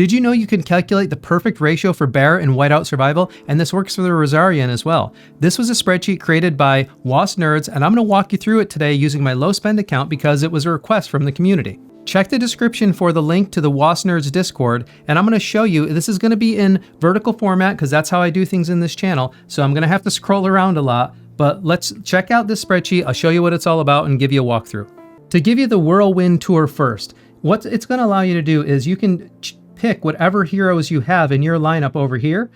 Did you know you can calculate the perfect ratio for bear and whiteout survival? And this works for the Rosarion as well. This was a spreadsheet created by WOS Nerds, and I'm going to walk you through it today using my low spend account because it was a request from the community. Check the description for the link to the WOS Nerds Discord, and I'm going to show you, this is going to be in vertical format because that's how I do things in this channel, so I'm going to have to scroll around a lot, but let's check out this spreadsheet. I'll show you what it's all about and give you a walkthrough. To give you the whirlwind tour first, what it's going to allow you to do is you can pick whatever heroes you have in your lineup over here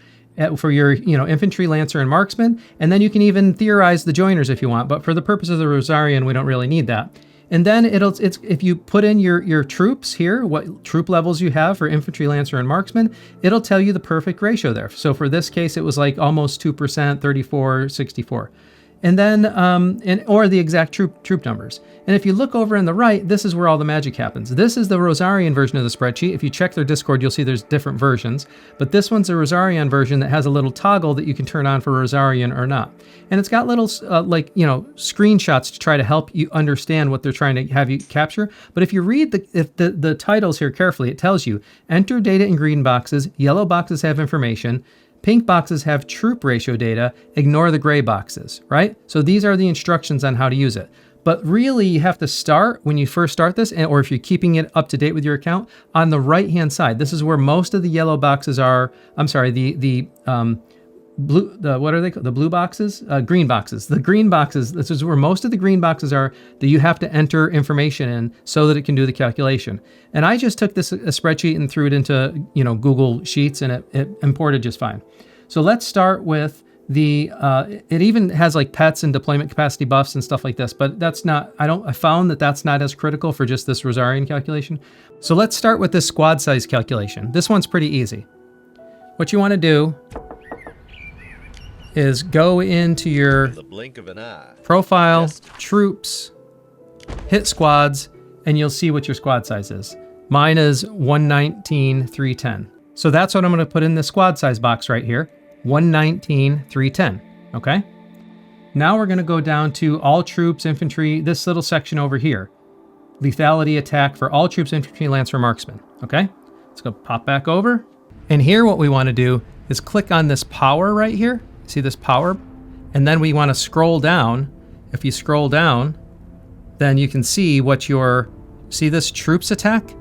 for your infantry, lancer, and marksman, and then you can even theorize the joiners if you want, but for the purpose of the Rosarion, we don't really need that. And then it's if you put in your troops here, what troop levels you have for infantry, lancer, and marksman, it'll tell you the perfect ratio there. So for this case, it was like almost 2%, 34, 64. And then, or the exact troop numbers. And if you look over on the right, this is where all the magic happens. This is the Rosarion version of the spreadsheet. If you check their Discord, you'll see there's different versions, but this one's a Rosarion version that has a little toggle that you can turn on for Rosarion or not. And it's got little, screenshots to try to help you understand what they're trying to have you capture. But if you read the titles here carefully, it tells you, enter data in green boxes, yellow boxes have information, pink boxes have troop ratio data, ignore the gray boxes, right? So these are the instructions on how to use it. But really you have to start, when you first start this, or if you're keeping it up to date with your account, on the right-hand side. This is where most of the yellow boxes are, I'm sorry, what are they called? The blue boxes? Green boxes. The green boxes, this is where most of the green boxes are that you have to enter information in so that it can do the calculation. And I just took this a spreadsheet and threw it into Google Sheets, and it imported just fine. So let's start with the, it even has like pets and deployment capacity buffs and stuff like this, but that's not, I found that that's not as critical for just this Rosarion calculation. So let's start with this squad size calculation. This one's pretty easy. What you want to do is go into your profile, troops, hit squads, and you'll see what your squad size is. Mine is 119, 310. So that's what I'm going to put in the squad size box right here, 119, 310, okay? Now we're going to go down to all troops, infantry, this little section over here. Lethality attack for all troops, infantry, lancer, marksman, okay? Let's go pop back over. And here what we want to do is click on this power right here. See this power? And then we want to scroll down. If you scroll down, then you can see what see this troops attack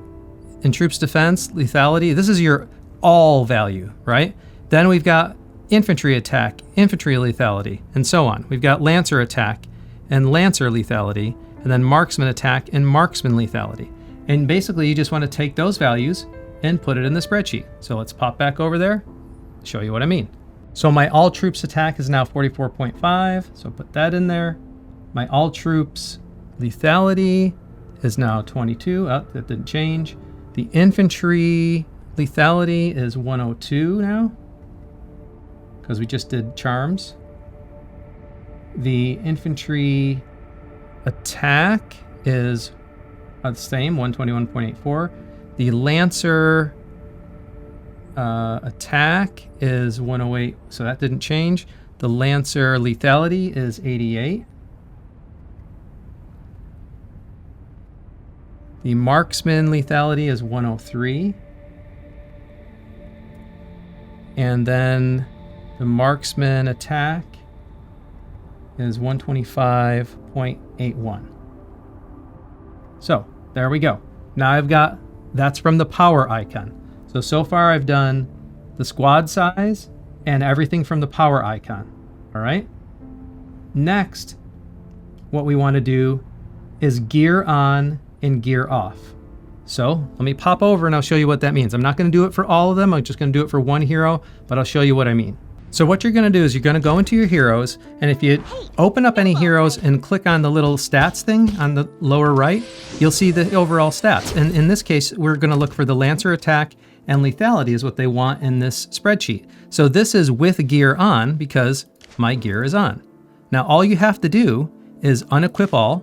and troops defense, lethality. This is your all value, right? Then we've got infantry attack, infantry lethality, and so on. We've got lancer attack and lancer lethality, and then marksman attack and marksman lethality. And basically you just want to take those values and put it in the spreadsheet. So let's pop back over there, show you what I mean. So my all troops attack is now 44.5, so put that in there. My all troops lethality is now 22, oh, that didn't change. The infantry lethality is 102 now, because we just did charms. The infantry attack is the same, 121.84. The lancer attack is 108, so that didn't change. The lancer lethality is 88. The marksman lethality is 103. And then the marksman attack is 125.81. So there we go. Now that's from the power icon. So far I've done the squad size and everything from the power icon, all right? Next, what we want to do is gear on and gear off. So let me pop over and I'll show you what that means. I'm not going to do it for all of them. I'm just going to do it for one hero, but I'll show you what I mean. So what you're going to do is you're going to go into your heroes, and if you open up any heroes and click on the little stats thing on the lower right, you'll see the overall stats. And in this case, we're going to look for the lancer attack and lethality is what they want in this spreadsheet. So this is with gear on because my gear is on. Now all you have to do is unequip all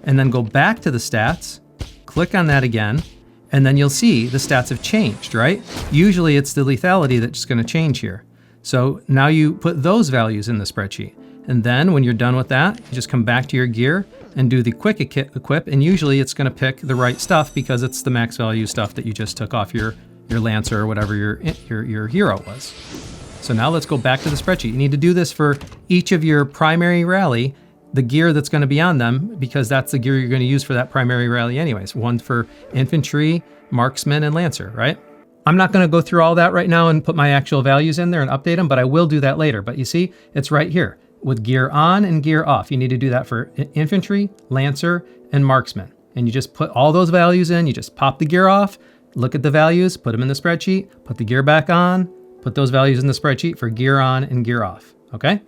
and then go back to the stats, click on that again, and then you'll see the stats have changed, right? Usually it's the lethality that's going to change here. So now you put those values in the spreadsheet. And then when you're done with that, you just come back to your gear and do the quick equip. And usually it's going to pick the right stuff because it's the max value stuff that you just took off your your Lancer or whatever your hero was. So now let's go back to the spreadsheet. You need to do this for each of your primary rally, the gear that's going to be on them, because that's the gear you're going to use for that primary rally anyways. One for infantry, marksman, and lancer, right? I'm not going to go through all that right now and put my actual values in there and update them, but I will do that later. But you see, it's right here with gear on and gear off. You need to do that for infantry, lancer, and marksman. And you just put all those values in. You just pop the gear off, look at the values, put them in the spreadsheet, put the gear back on, put those values in the spreadsheet for gear on and gear off, okay?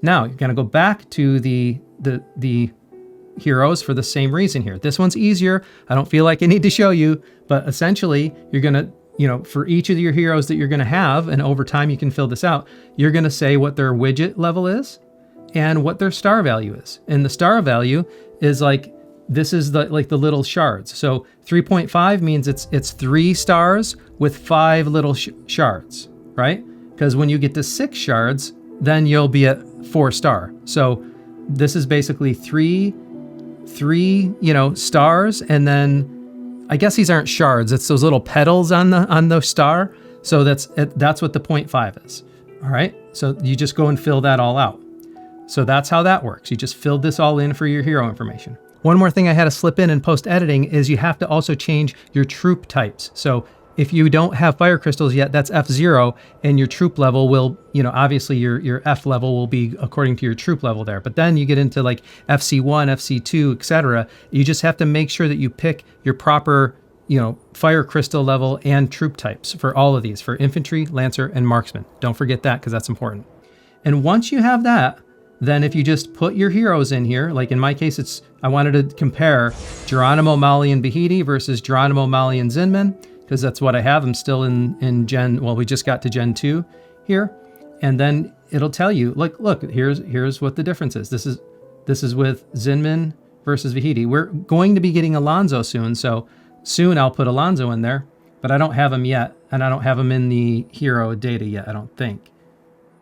Now, you're going to go back to the heroes for the same reason here. This one's easier. I don't feel like I need to show you, but essentially, you're going to, for each of your heroes that you're going to have, and over time you can fill this out, you're going to say what their widget level is and what their star value is. And the star value is like, this is the little shards. So 3.5 means it's 3 stars with 5 little shards, right? Because when you get to 6 shards, then you'll be at 4 star. So this is basically three, stars, and then I guess these aren't shards. It's those little petals on the star. So that's what the 0.5 is. All right. So you just go and fill that all out. So that's how that works. You just filled this all in for your hero information. One more thing I had to slip in post editing is you have to also change your troop types. So if you don't have fire crystals yet, that's F0, and your troop level will, obviously your F level will be according to your troop level there. But then you get into like FC1, FC2, etc. You just have to make sure that you pick your proper, fire crystal level and troop types for all of these, for infantry, lancer, and marksman. Don't forget that, because that's important. And once you have that, then if you just put your heroes in here, like in my case, I wanted to compare Geronimo, Mali, and Bahidi versus Geronimo, Mali, and Zinman, because that's what I have. I'm still in Gen, well, we just got to Gen 2 here. And then it'll tell you, look, here's what the difference is. This is with Zinman versus Bahidi. We're going to be getting Alonso soon, so soon I'll put Alonso in there, but I don't have him yet, and I don't have him in the hero data yet, I don't think.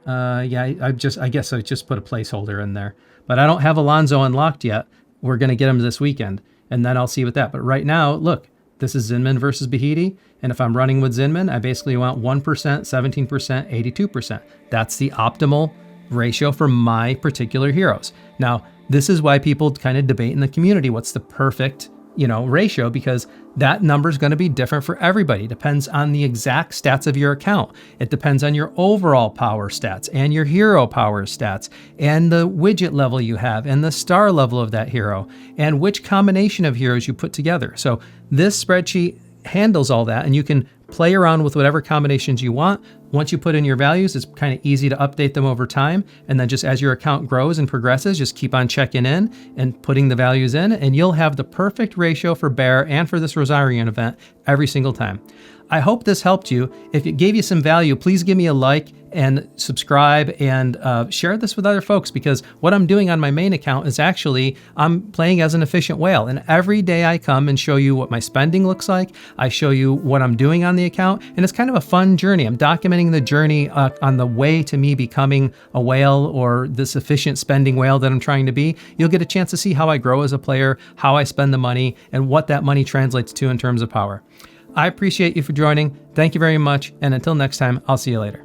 I guess I just put a placeholder in there, but I don't have Alonso unlocked yet. We're going to get him this weekend, and then I'll see with that. But right now, look, this is Zinman versus Bahidi, and if I'm running with Zinman, I basically want 1%, 17%, 82%. That's the optimal ratio for my particular heroes. Now, this is why people kind of debate in the community what's the perfect ratio, because that number is going to be different for everybody. It depends on the exact stats of your account. It depends on your overall power stats and your hero power stats and the widget level you have and the star level of that hero and which combination of heroes you put together. So this spreadsheet handles all that, and you can play around with whatever combinations you want. Once you put in your values, it's kind of easy to update them over time. And then just as your account grows and progresses, just keep on checking in and putting the values in, and you'll have the perfect ratio for Bear and for this Rosarion event every single time. I hope this helped you. If it gave you some value, please give me a like and subscribe and share this with other folks, because what I'm doing on my main account is actually I'm playing as an efficient whale, and every day I come and show you what my spending looks like. I show you what I'm doing on the account, and it's kind of a fun journey. I'm documenting the journey on the way to me becoming a whale, or this efficient spending whale that I'm trying to be. You'll get a chance to see how I grow as a player, how I spend the money, and what that money translates to in terms of power. I appreciate you for joining. Thank you very much. And until next time, I'll see you later.